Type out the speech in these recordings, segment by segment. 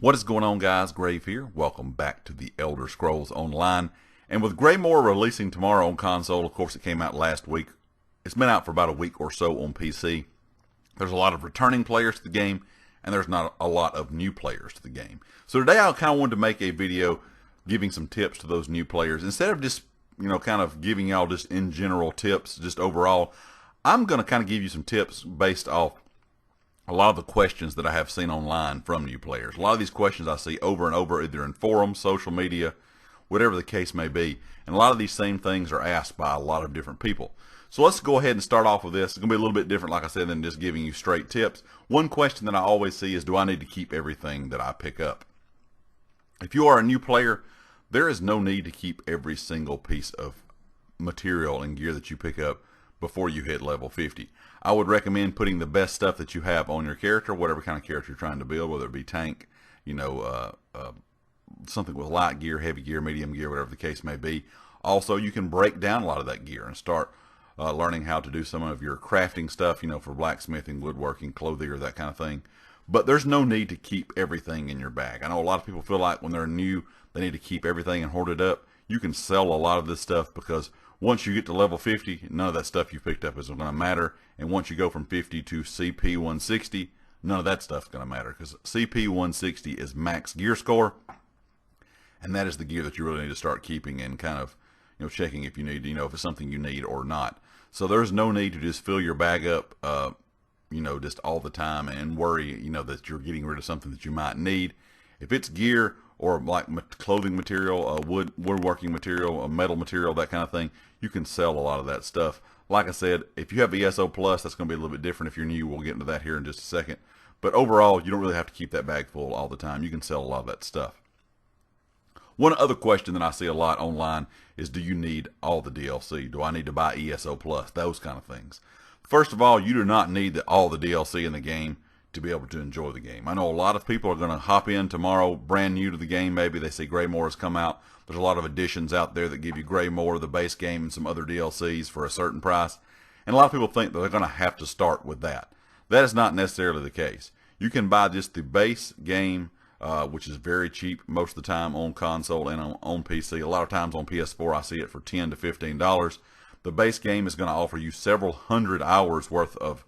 What is going on, guys? Grave here. Welcome back to the Elder Scrolls Online. And with Greymore releasing tomorrow on console, of course it came out last week. It's been out for about a week or so on PC. There's a lot of returning players to the game, and there's not a lot of new players to the game. So today I kind of wanted to make a video giving some tips to those new players. Instead of just, kind of giving y'all just in general tips, just overall, I'm going to kind of give you some tips based off a lot of the questions that I have seen online from new players. A lot of these questions I see over and over, either in forums, social media, whatever the case may be. And a lot of these same things are asked by a lot of different people. So let's go ahead and start off with this. It's going to be a little bit different, like I said, than just giving you straight tips. One question that I always see is, do I need to keep everything that I pick up? If you are a new player, there is no need to keep every single piece of material and gear that you pick up before you hit level 50. I would recommend putting the best stuff that you have on your character, whatever kind of character you're trying to build, whether it be tank, something with light gear, heavy gear, medium gear, whatever the case may be. Also, you can break down a lot of that gear and start learning how to do some of your crafting stuff, for blacksmithing, woodworking, clothing, or that kind of thing. But there's no need to keep everything in your bag. I know a lot of people feel like when they're new, they need to keep everything and hoard it up. You can sell a lot of this stuff because once you get to level 50, none of that stuff you picked up is going to matter. And once you go from 50 to CP 160, none of that stuff's going to matter, because CP 160 is max gear score, and that is the gear that you really need to start keeping and kind of, checking if you need, if it's something you need or not. So there's no need to just fill your bag up, just all the time and worry, that you're getting rid of something that you might need. If it's gear or like clothing material, woodworking material, metal material, that kind of thing, you can sell a lot of that stuff. Like I said, if you have ESO Plus, that's going to be a little bit different. If you're new, we'll get into that here in just a second. But overall, you don't really have to keep that bag full all the time. You can sell a lot of that stuff. One other question that I see a lot online is, do you need all the DLC? Do I need to buy ESO Plus? Those kind of things. First of all, you do not need all the DLC in the game to be able to enjoy the game. I know a lot of people are going to hop in tomorrow brand new to the game. Maybe they see Greymore has come out. There's a lot of additions out there that give you Greymore, the base game, and some other DLCs for a certain price. And a lot of people think that they're going to have to start with that. That is not necessarily the case. You can buy just the base game, which is very cheap most of the time on console and on PC. A lot of times on PS4 I see it for $10 to $15. The base game is going to offer you several hundred hours worth of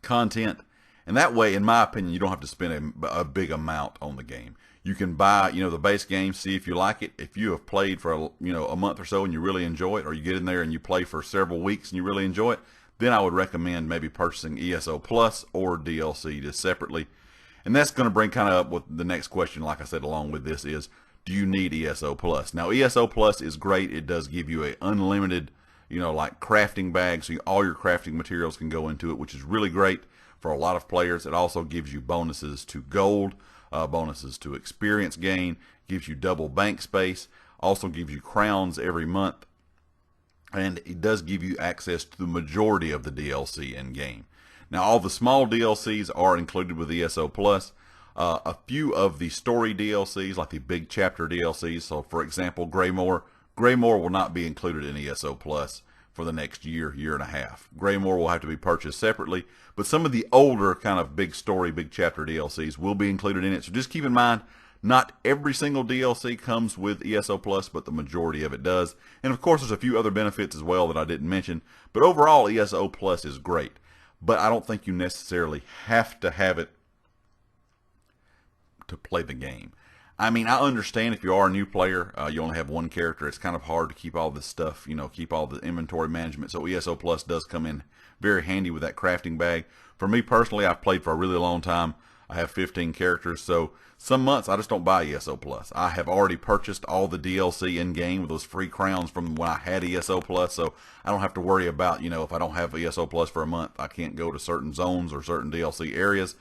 content, and that way, in my opinion, you don't have to spend a big amount on the game. You can buy, the base game, see if you like it. If you have played for a month or so and you really enjoy it, or you get in there and you play for several weeks and you really enjoy it, then I would recommend maybe purchasing ESO Plus or DLC just separately. And that's going to bring kind of up with the next question, like I said, along with this is, do you need ESO Plus? Now, ESO Plus is great. It does give you a unlimited, like crafting bag, so all your crafting materials can go into it, which is really great for a lot of players. It also gives you bonuses to gold, bonuses to experience gain, gives you double bank space, also gives you crowns every month, and it does give you access to the majority of the DLC in game. Now, all the small DLCs are included with ESO Plus. A few of the story DLCs, like the big chapter DLCs, so for example, Greymore will not be included in ESO Plus for the next year and a half. Greymore will have to be purchased separately, but some of the older kind of big story, big chapter DLCs will be included in it. So just keep in mind, not every single DLC comes with ESO Plus, but the majority of it does. And of course, there's a few other benefits as well that I didn't mention, but overall, ESO Plus is great. But I don't think you necessarily have to have it to play the game. I mean, I understand if you are a new player, you only have one character, it's kind of hard to keep all this stuff, keep all the inventory management. So ESO Plus does come in very handy with that crafting bag. For me personally, I've played for a really long time. I have 15 characters, so some months I just don't buy ESO Plus. I have already purchased all the DLC in game with those free crowns from when I had ESO Plus, so I don't have to worry about, if I don't have ESO Plus for a month, I can't go to certain zones or certain DLC areas.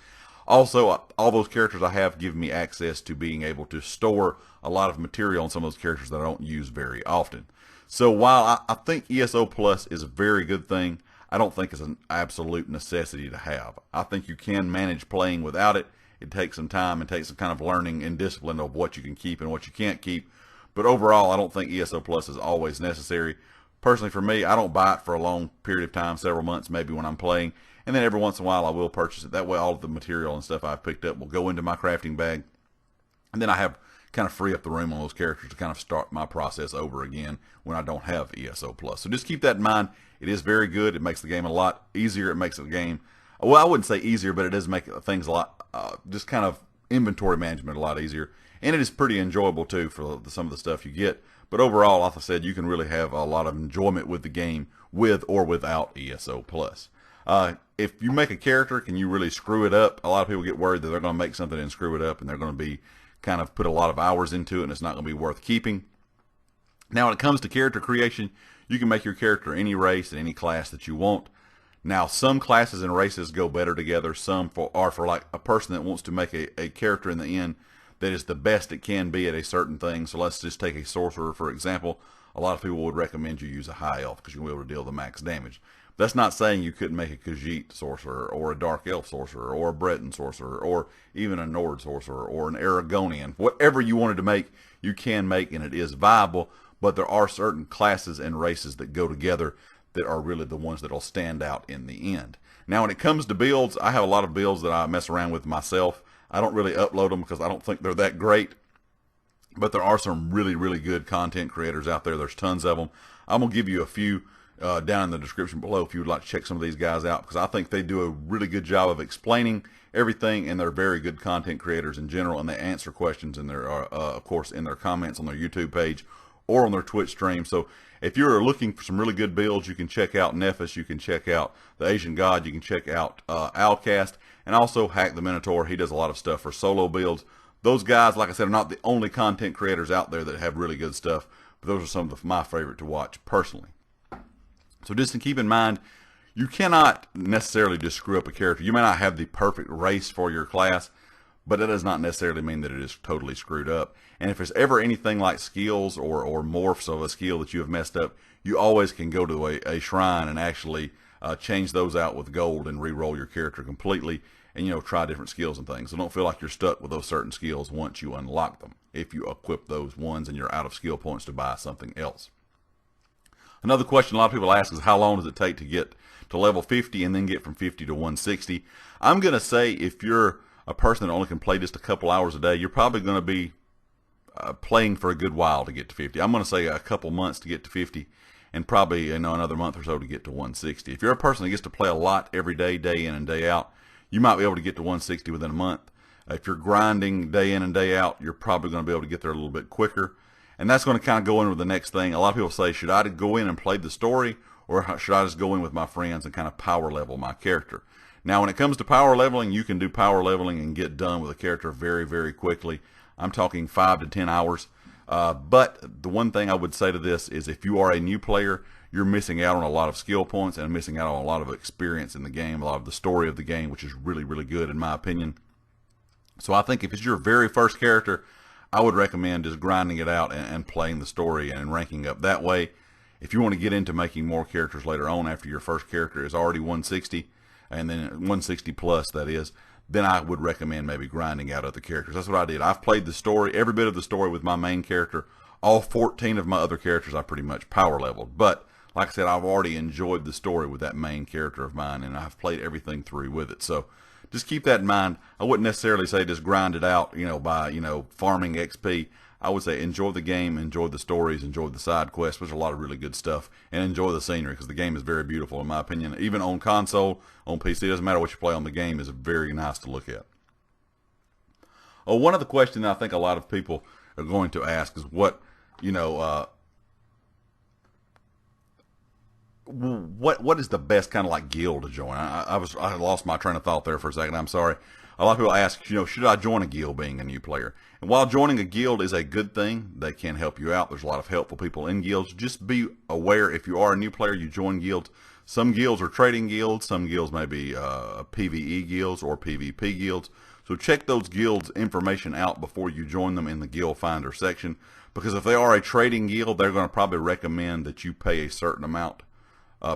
Also, all those characters I have give me access to being able to store a lot of material on some of those characters that I don't use very often. So while I think ESO Plus is a very good thing, I don't think it's an absolute necessity to have. I think you can manage playing without it. It takes some time and takes some kind of learning and discipline of what you can keep and what you can't keep. But overall, I don't think ESO Plus is always necessary. Personally, for me, I don't buy it for a long period of time, several months maybe when I'm playing, and then every once in a while I will purchase it. That way all of the material and stuff I've picked up will go into my crafting bag, and then I have kind of free up the room on those characters to kind of start my process over again when I don't have ESO Plus. So just keep that in mind. It is very good. It makes the game a lot easier. It makes the game, well, I wouldn't say easier, but it does make things a lot, just kind of inventory management a lot easier. And it is pretty enjoyable too for some of the stuff you get. But overall, like I said, you can really have a lot of enjoyment with the game with or without ESO Plus. If you make a character, can you really screw it up? A lot of people get worried that they're going to make something and screw it up, and they're going to be kind of put a lot of hours into it, and it's not going to be worth keeping. Now, when it comes to character creation, you can make your character any race and any class that you want. Now, some classes and races go better together. Some are for like a person that wants to make a character in the end that is the best it can be at a certain thing. So let's just take a sorcerer, for example. A lot of people would recommend you use a high elf because you'll be able to deal the max damage. That's not saying you couldn't make a Khajiit sorcerer, or a dark elf sorcerer, or a Breton sorcerer, or even a Nord sorcerer, or an Aragonian. Whatever you wanted to make, you can make, and it is viable. But there are certain classes and races that go together that are really the ones that will stand out in the end. Now, when it comes to builds, I have a lot of builds that I mess around with myself. I don't really upload them because I don't think they're that great. But there are some really, really good content creators out there. There's tons of them. I'm going to give you a few down in the description below if you would like to check some of these guys out, because I think they do a really good job of explaining everything, and they're very good content creators in general, and they answer questions in their, of course, in their comments on their YouTube page or on their Twitch stream. So if you're looking for some really good builds, you can check out Nephis, you can check out the Asian God, you can check out Owlcast, and also Hack the Minotaur. He does a lot of stuff for solo builds. Those guys, like I said, are not the only content creators out there that have really good stuff, but those are some of my favorite to watch personally. So just to keep in mind, you cannot necessarily just screw up a character. You may not have the perfect race for your class, but that does not necessarily mean that it is totally screwed up. And if there's ever anything like skills or morphs of a skill that you have messed up, you always can go to a shrine and actually change those out with gold and re-roll your character completely, and try different skills and things. So don't feel like you're stuck with those certain skills once you unlock them, if you equip those ones and you're out of skill points to buy something else. Another question a lot of people ask is, how long does it take to get to level 50 and then get from 50 to 160? I'm going to say if you're a person that only can play just a couple hours a day, you're probably going to be playing for a good while to get to 50. I'm going to say a couple months to get to 50, and probably another month or so to get to 160. If you're a person that gets to play a lot every day, day in and day out, you might be able to get to 160 within a month. If you're grinding day in and day out, you're probably going to be able to get there a little bit quicker. And that's going to kind of go in with the next thing. A lot of people say, should I go in and play the story, or should I just go in with my friends and kind of power level my character? Now, when it comes to power leveling, you can do power leveling and get done with a character very, very quickly. I'm talking 5 to 10 hours. But the one thing I would say to this is, if you are a new player, you're missing out on a lot of skill points and missing out on a lot of experience in the game, a lot of the story of the game, which is really, really good in my opinion. So I think if it's your very first character, I would recommend just grinding it out and playing the story and ranking up that way. If you want to get into making more characters later on, after your first character is already 160, and then 160 plus, that is, then I would recommend maybe grinding out other characters. That's what I did. I've played the story, every bit of the story with my main character. All 14 of my other characters I pretty much power leveled. But like I said, I've already enjoyed the story with that main character of mine, and I've played everything through with it. So just keep that in mind. I wouldn't necessarily say just grind it out, by, farming XP. I would say enjoy the game, enjoy the stories, enjoy the side quests, which are a lot of really good stuff, and enjoy the scenery, because the game is very beautiful in my opinion. Even on console, on PC, doesn't matter what you play on, the game is very nice to look at. Oh, one of the questions I think a lot of people are going to ask is what is the best kind of like guild to join? I lost my train of thought there for a second. I'm sorry. A lot of people ask, should I join a guild being a new player? And while joining a guild is a good thing, they can help you out. There's a lot of helpful people in guilds. Just be aware, if you are a new player, you join guilds. Some guilds are trading guilds. Some guilds may be PvE guilds or PvP guilds. So check those guilds information out before you join them in the guild finder section. Because if they are a trading guild, they're going to probably recommend that you pay a certain amount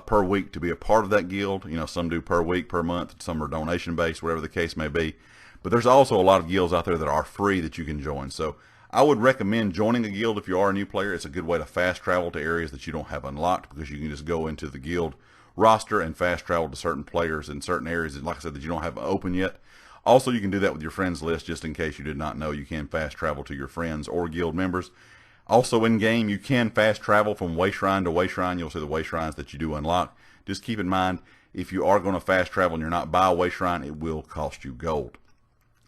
per week to be a part of that guild. Some do per week, per month, some are donation based, whatever the case may be. But there's also a lot of guilds out there that are free that you can join. So I would recommend joining a guild if you are a new player. It's a good way to fast travel to areas that you don't have unlocked, because you can just go into the guild roster and fast travel to certain players in certain areas, and like I said, that you don't have open yet. Also, you can do that with your friends list, just in case you did not know. You can fast travel to your friends or guild members. Also in game, you can fast travel from way shrine to way shrine. You'll see the way shrines that you do unlock. Just keep in mind, if you are going to fast travel and you're not by a way shrine, it will cost you gold.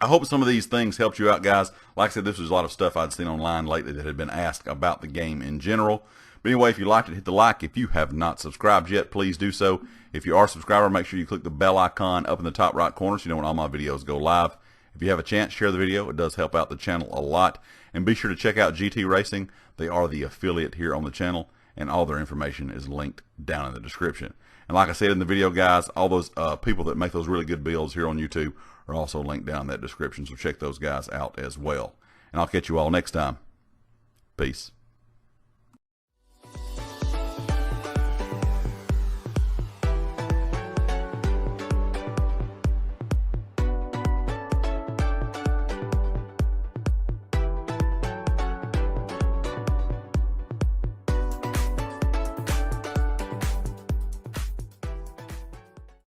I hope some of these things helped you out, guys. Like I said, this was a lot of stuff I'd seen online lately that had been asked about the game in general. But anyway, if you liked it, hit the like. If you have not subscribed yet, please do so. If you are a subscriber, make sure you click the bell icon up in the top right corner so you know when all my videos go live. If you have a chance, share the video. It does help out the channel a lot. And be sure to check out GT Racing. They are the affiliate here on the channel, and all their information is linked down in the description. And like I said in the video, guys, all those people that make those really good builds here on YouTube are also linked down in that description, so check those guys out as well. And I'll catch you all next time. Peace.